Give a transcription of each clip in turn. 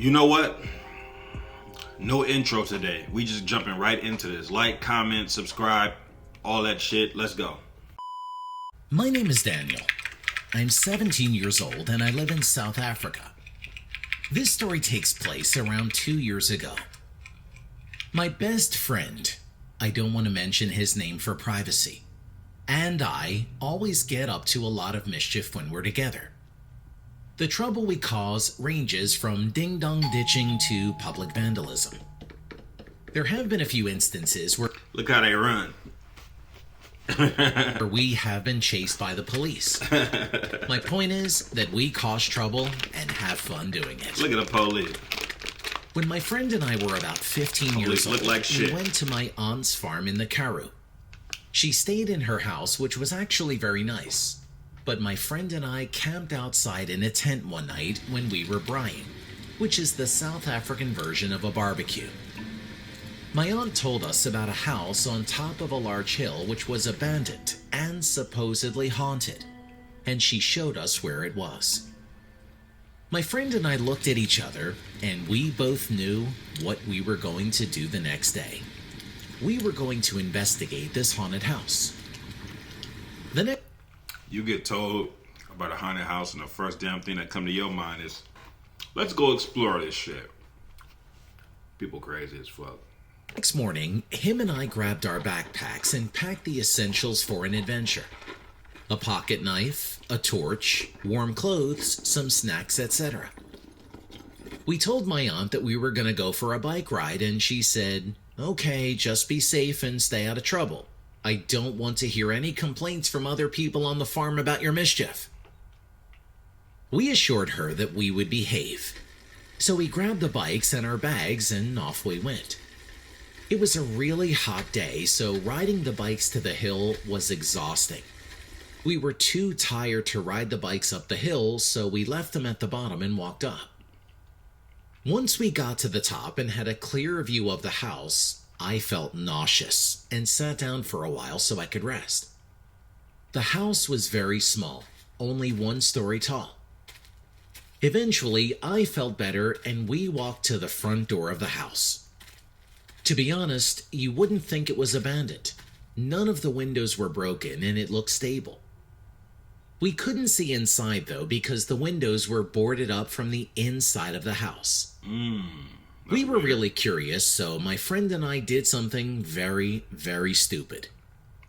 You know what? No intro today. We just jumping right into this. Like, comment, subscribe, all that shit. Let's go. My name is Daniel. I'm 17 years old and I live in South Africa. This story takes place around 2 years ago. My best friend, I don't want to mention his name for privacy, and I always get up to a lot of mischief when we're together. The trouble we cause ranges from ding-dong ditching to public vandalism. There have been a few instances where Look how they run. we have been chased by the police. My point is that we cause trouble and have fun doing it. Look at the police. When my friend and I were about 15 years old, we went to my aunt's farm in the Karoo. She stayed in her house, which was actually very nice. But my friend and I camped outside in a tent one night when we were braaiing, which is the South African version of a barbecue. My aunt told us about a house on top of a large hill which was abandoned and supposedly haunted, and she showed us where it was. My friend and I looked at each other, and we both knew what we were going to do the next day. We were going to investigate this haunted house. You get told about a haunted house, and the first damn thing that come to your mind is, let's go explore this shit. People crazy as fuck. Next morning, him and I grabbed our backpacks and packed the essentials for an adventure. A pocket knife, a torch, warm clothes, some snacks, etc. We told my aunt that we were going to go for a bike ride, and she said, "Okay, just be safe and stay out of trouble. I don't want to hear any complaints from other people on the farm about your mischief." We assured her that we would behave. So we grabbed the bikes and our bags and off we went. It was a really hot day, so riding the bikes to the hill was exhausting. We were too tired to ride the bikes up the hill, so we left them at the bottom and walked up. Once we got to the top and had a clear view of the house, I felt nauseous and sat down for a while so I could rest. The house was very small, only 1 story tall. Eventually, I felt better and we walked to the front door of the house. To be honest, you wouldn't think it was abandoned. None of the windows were broken and it looked stable. We couldn't see inside though because the windows were boarded up from the inside of the house. We were really curious, so my friend and I did something very, very stupid.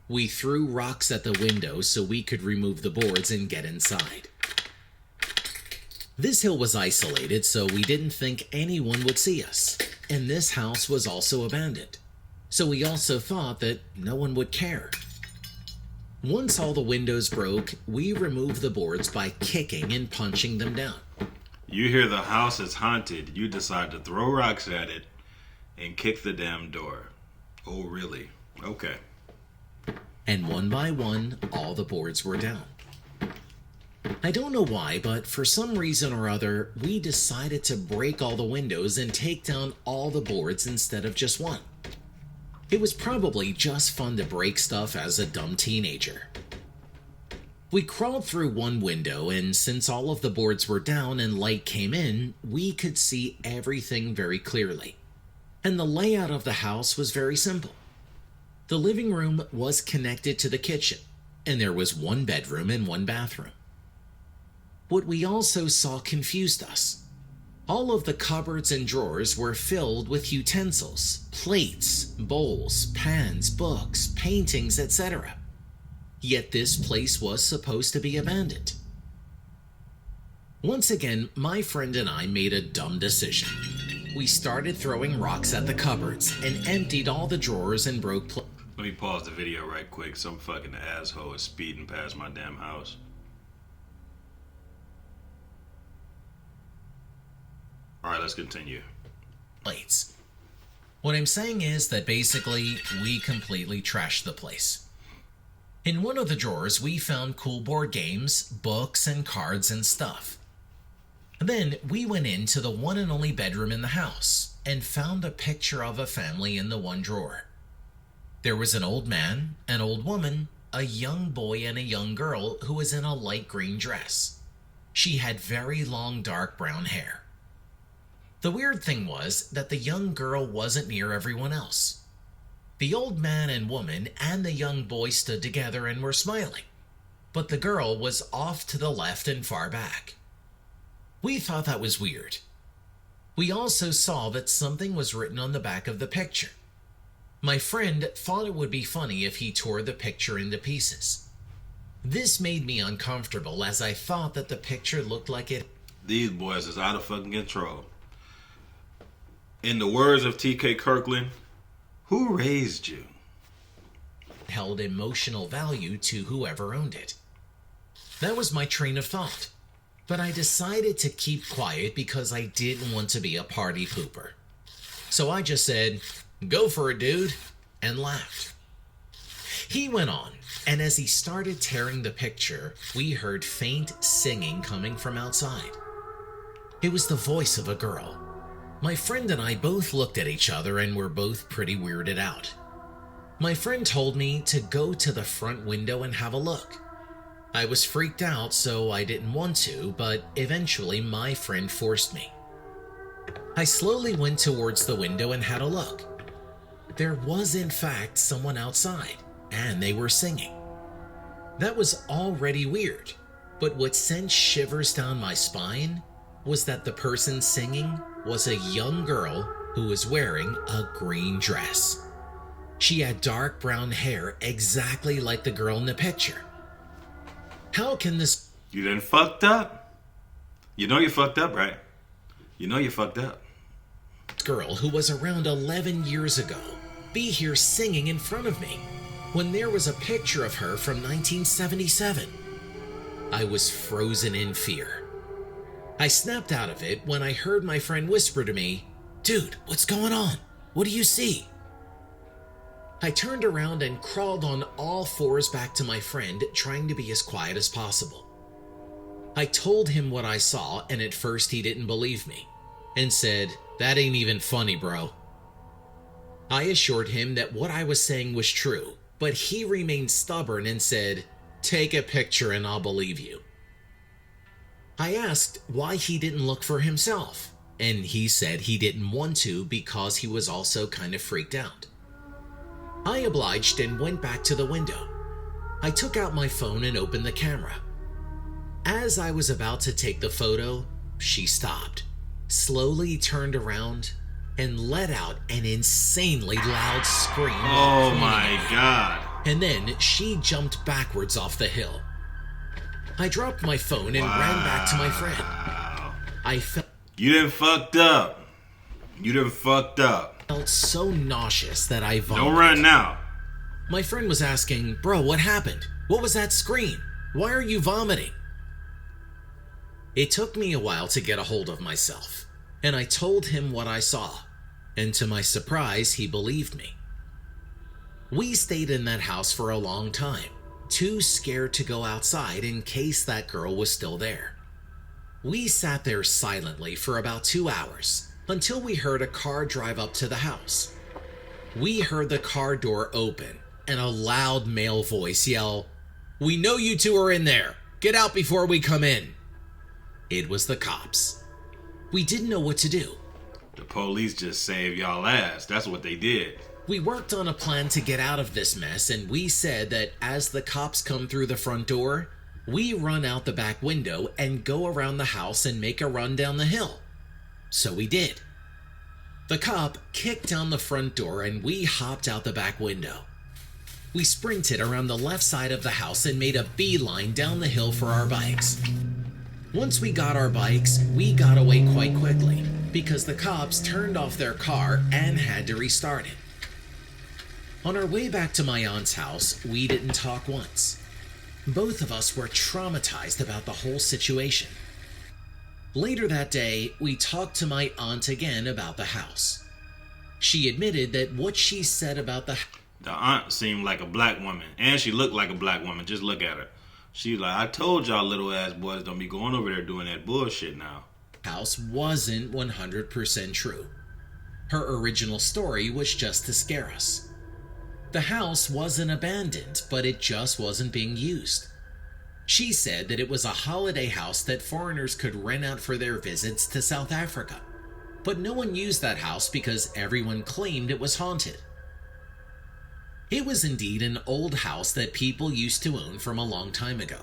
We threw rocks at the window so we could remove the boards and get inside. This hill was isolated, so we didn't think anyone would see us, and this house was also abandoned, so we also thought that no one would care. Once all the windows broke, we removed the boards by kicking and punching them down. You hear the house is haunted, you decide to throw rocks at it and kick the damn door. Oh, really? Okay. And one by one, all the boards were down. I don't know why, but for some reason or other, we decided to break all the windows and take down all the boards instead of just one. It was probably just fun to break stuff as a dumb teenager. We crawled through one window, and since all of the boards were down and light came in, we could see everything very clearly. And the layout of the house was very simple. The living room was connected to the kitchen, and there was 1 bedroom and 1 bathroom. What we also saw confused us. All of the cupboards and drawers were filled with utensils, plates, bowls, pans, books, paintings, etc. Yet this place was supposed to be abandoned. Once again, my friend and I made a dumb decision. We started throwing rocks at the cupboards and emptied all the drawers and broke Let me pause the video right quick. Some fucking asshole is speeding past my damn house. Alright, let's continue. plates. What I'm saying is that basically, we completely trashed the place. In one of the drawers, we found cool board games, books, and cards and stuff. Then we went into the one and only bedroom in the house and found a picture of a family in the one drawer. There was an old man, an old woman, a young boy, and a young girl who was in a light green dress. She had very long dark brown hair. The weird thing was that the young girl wasn't near everyone else. The old man and woman and the young boy stood together and were smiling, but the girl was off to the left and far back. We thought that was weird. We also saw that something was written on the back of the picture. My friend thought it would be funny if he tore the picture into pieces. This made me uncomfortable as I thought that the picture looked like it. These boys is out of fucking control. In the words of T.K. Kirkland, who raised you? Held emotional value to whoever owned it. That was my train of thought, but I decided to keep quiet because I didn't want to be a party pooper. So I just said, "Go for it, dude," and laughed. He went on, and as he started tearing the picture, we heard faint singing coming from outside. It was the voice of a girl. My friend and I both looked at each other and were both pretty weirded out. My friend told me to go to the front window and have a look. I was freaked out, so I didn't want to, but eventually my friend forced me. I slowly went towards the window and had a look. There was in fact someone outside, and they were singing. That was already weird, but what sent shivers down my spine was that the person singing was a young girl who was wearing a green dress. She had dark brown hair exactly like the girl in the picture. How can this... You done fucked up? You know you fucked up, right? You know you fucked up. Girl who was around 11 years ago be here singing in front of me when there was a picture of her from 1977? I was frozen in fear. I snapped out of it when I heard my friend whisper to me, "Dude, what's going on? What do you see?" I turned around and crawled on all fours back to my friend, trying to be as quiet as possible. I told him what I saw, and at first he didn't believe me, and said, "That ain't even funny, bro." I assured him that what I was saying was true, but he remained stubborn and said, "Take a picture and I'll believe you." I asked why he didn't look for himself, and he said he didn't want to because he was also kind of freaked out. I obliged and went back to the window. I took out my phone and opened the camera. As I was about to take the photo, she stopped, slowly turned around, and let out an insanely loud scream. Oh my God. And then she jumped backwards off the hill. I dropped my phone and ran back to my friend. I felt... You done fucked up. You done fucked up. Felt so nauseous that I vomited. Don't run now. My friend was asking, "Bro, what happened? What was that scream? Why are you vomiting?" It took me a while to get a hold of myself, and I told him what I saw, and to my surprise, he believed me. We stayed in that house for a long time, too scared to go outside in case that girl was still there. We sat there silently for about 2 hours until we heard a car drive up to the house. We heard the car door open and a loud male voice yell, "We know you two are in there. Get out before we come in." It was the cops. We didn't know what to do. The police just saved y'all ass. That's what they did. We worked on a plan to get out of this mess, and we said that as the cops come through the front door, we run out the back window and go around the house and make a run down the hill. So we did. The cop kicked down the front door and we hopped out the back window. We sprinted around the left side of the house and made a beeline down the hill for our bikes. Once we got our bikes, we got away quite quickly because the cops turned off their car and had to restart it. On our way back to my aunt's house, we didn't talk once. Both of us were traumatized about the whole situation. Later that day, we talked to my aunt again about the house. She admitted that what she said about the aunt seemed like a black woman, and she looked like a black woman. Just look at her. She's like, "I told y'all little ass boys don't be going over there doing that bullshit now." House wasn't 100% true. Her original story was just to scare us. The house wasn't abandoned, but it just wasn't being used. She said that it was a holiday house that foreigners could rent out for their visits to South Africa. but no one used that house because everyone claimed it was haunted. It was indeed an old house that people used to own from a long time ago.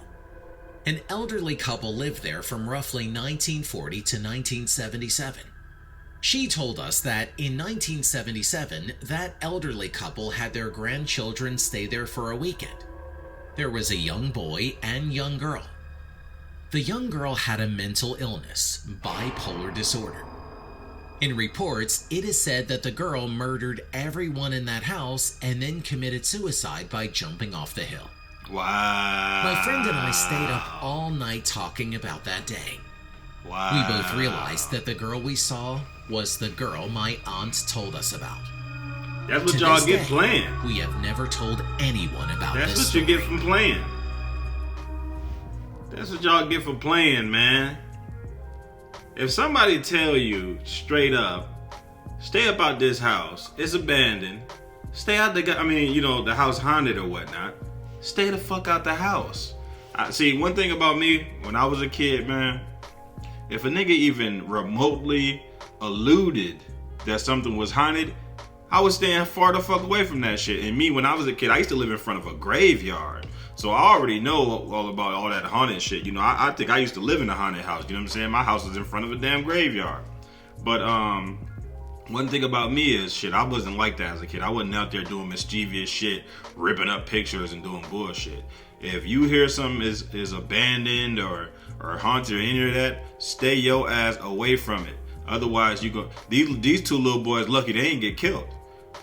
An elderly couple lived there from roughly 1940 to 1977. She told us that in 1977, that elderly couple had their grandchildren stay there for a weekend. There was a young boy and young girl. The young girl had a mental illness, bipolar disorder. In reports, it is said that the girl murdered everyone in that house and then committed suicide by jumping off the hill. Wow. My friend and I stayed up all night talking about that day. Wow. We both realized that the girl we saw was the girl my aunt told us about. That's what To y'all this get day, playing. We have never told anyone about That's this what story. you get from playing. That's what y'all get for playing, man. If somebody tell you straight up, stay about this house, it's abandoned, stay out the the house haunted or whatnot, stay the fuck out the house. See, one thing about me, when I was a kid, man, if a nigga even remotely alluded that something was haunted, I was staying far the fuck away from that shit. And me, when I was a kid, I used to live in front of a graveyard. So I already know all about all that haunted shit. You know, I think I used to live in a haunted house. You know what I'm saying? My house was in front of a damn graveyard. But one thing about me is, shit, I wasn't like that as a kid. I wasn't out there doing mischievous shit, ripping up pictures and doing bullshit. If you hear something is abandoned or haunted or any of that, stay your ass away from it. Otherwise, these two little boys lucky they ain't get killed.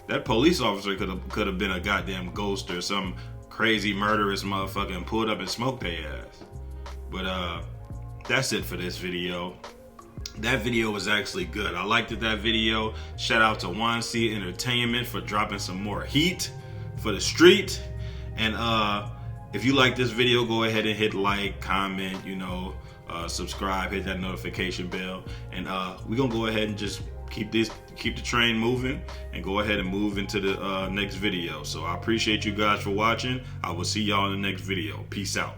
That police officer could have been a goddamn ghost or some crazy murderous motherfucker and pulled up and smoked their ass. But that's it for this video. That video was actually good. I liked that video. Shout out to 1C Entertainment for dropping some more heat for the street. And if you like this video, go ahead and hit like, comment, subscribe, hit that notification bell. And we're gonna go ahead and just keep the train moving and go ahead and move into the next video. So I appreciate you guys for watching. I will see y'all in the next video. Peace out.